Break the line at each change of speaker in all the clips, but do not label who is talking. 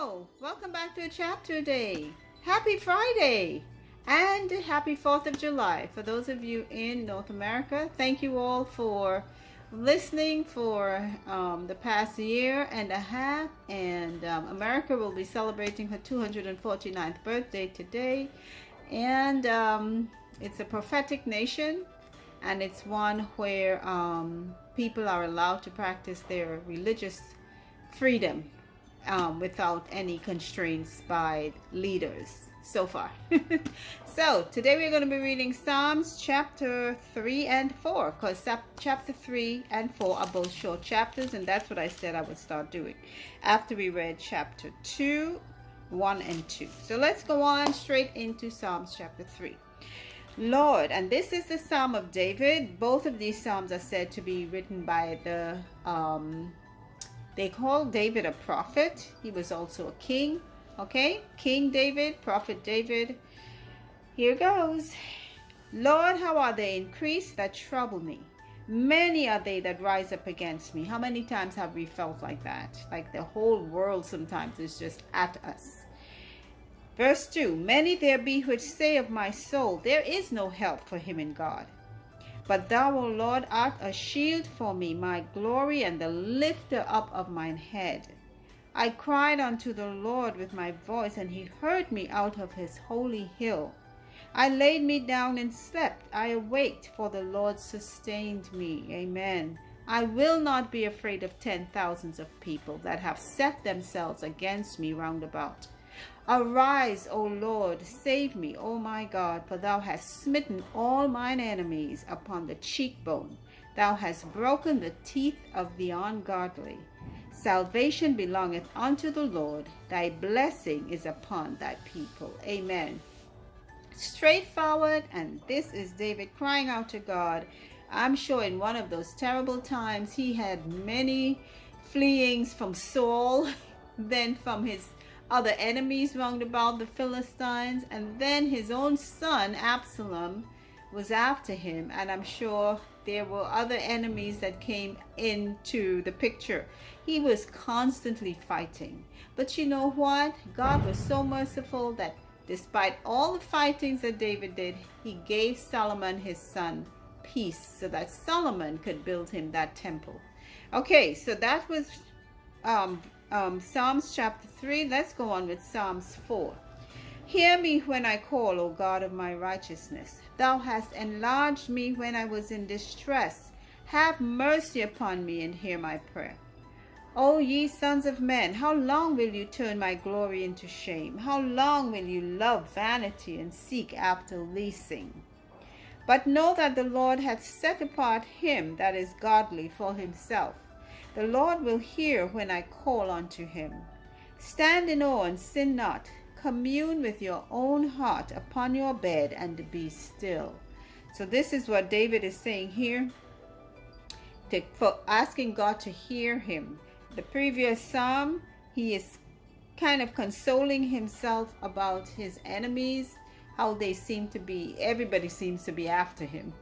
Hello, welcome back to a chapter day. Happy Friday and happy 4th of July. For those of you in North America, thank you all for listening for the past year and a half. And America will be celebrating her 249th birthday today. And it's a prophetic nation, and it's one where people are allowed to practice their religious freedom without any constraints by leaders so far. So today we're going to be reading Psalms chapter 3 and 4, because chapter 3 and 4 are both short chapters, and that's what I said I would start doing after we read chapter 2, 1 and 2. So let's go on straight into Psalms chapter 3. Lord, and this is the Psalm of David. Both of these Psalms are said to be written by they call David a prophet. He was also a king. Okay? King David, Prophet David. Here goes. Lord, how are they increased that trouble me? Many are they that rise up against me. How many times have we felt like that? Like the whole world sometimes is just at us. Verse 2, many there be which say of my soul, there is no help for him in God. But thou, O Lord, art a shield for me, my glory, and the lifter up of mine head. I cried unto the Lord with my voice, and he heard me out of his holy hill. I laid me down and slept. I awaked, for the Lord sustained me. Amen. I will not be afraid of 10,000s of people that have set themselves against me round about. Arise, O Lord, save me, O my God, for thou hast smitten all mine enemies upon the cheekbone. Thou hast broken the teeth of the ungodly. Salvation belongeth unto the Lord. Thy blessing is upon thy people. Amen. Straightforward, and this is David crying out to God. I'm sure in one of those terrible times he had many fleeings from Saul, then from his other enemies round about, the Philistines, and then his own son Absalom was after him, and I'm sure there were other enemies that came into the picture. He was constantly fighting, but you know what? God was so merciful that despite all the fightings that David did, he gave Solomon his son peace so that Solomon could build him that temple. Okay, so that was Psalms chapter 3. Let's go on with Psalms 4. Hear me when I call, O God of my righteousness. Thou hast enlarged me when I was in distress. Have mercy upon me and hear my prayer. O ye sons of men, how long will you turn my glory into shame? How long will you love vanity and seek after leasing? But know that the Lord hath set apart him that is godly for himself. The Lord will hear when I call unto him. Stand in awe and sin not. Commune with your own heart upon your bed and be still. So this is what David is saying here, for asking God to hear him. The previous psalm, he is kind of consoling himself about his enemies, how they seem to be, everybody seems to be after him.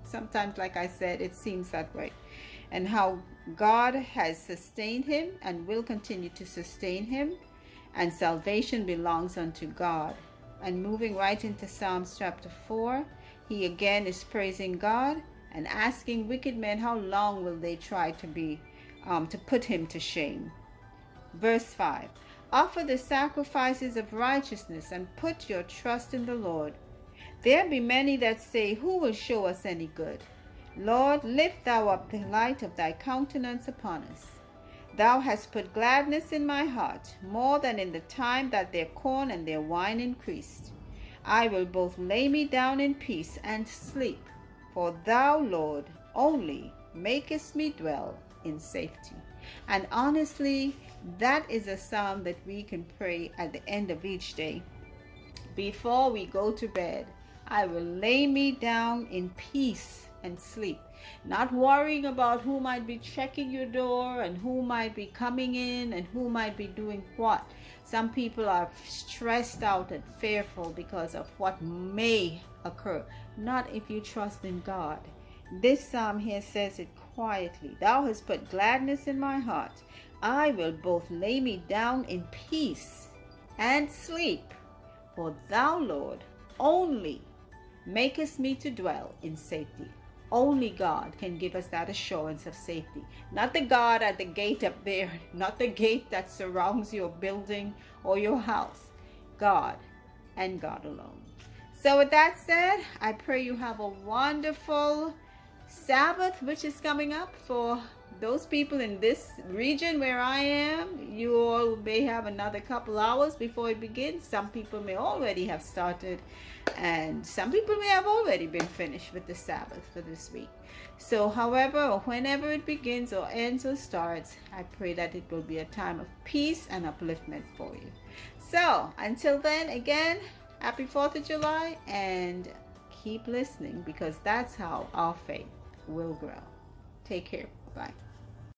Sometimes, like I said, it seems that way. And how God has sustained him and will continue to sustain him, and salvation belongs unto God. And moving right into Psalms chapter 4, he again is praising God and asking wicked men how long will they try to put him to shame. Verse 5, offer the sacrifices of righteousness and put your trust in the Lord. There be many that say, who will show us any good? Lord, lift thou up the light of thy countenance upon us. Thou hast put gladness in my heart, more than in the time that their corn and their wine increased. I will both lay me down in peace and sleep, for thou, Lord, only makest me dwell in safety. And honestly, that is a psalm that we can pray at the end of each day. Before we go to bed, I will lay me down in peace and sleep, not worrying about who might be checking your door and who might be coming in and who might be doing what. Some people are stressed out and fearful because of what may occur. Not if you trust in God. This psalm here says it quietly. Thou hast put gladness in my heart, I will both lay me down in peace and sleep. For thou, Lord, only makest me to dwell in safety. Only God can give us that assurance of safety. Not the God at the gate up there, not the gate that surrounds your building or your house. God and God alone. So with that said, I pray you have a wonderful Sabbath, which is coming up for those people in this region where I am. You all may have another couple hours before it begins. Some people may already have started, and some people may have already been finished with the Sabbath for this week. So however or whenever it begins or ends or starts, I pray that it will be a time of peace and upliftment for you. So until then, again, happy 4th of July, and keep listening, because that's how our faith will grow. Take care. Bye.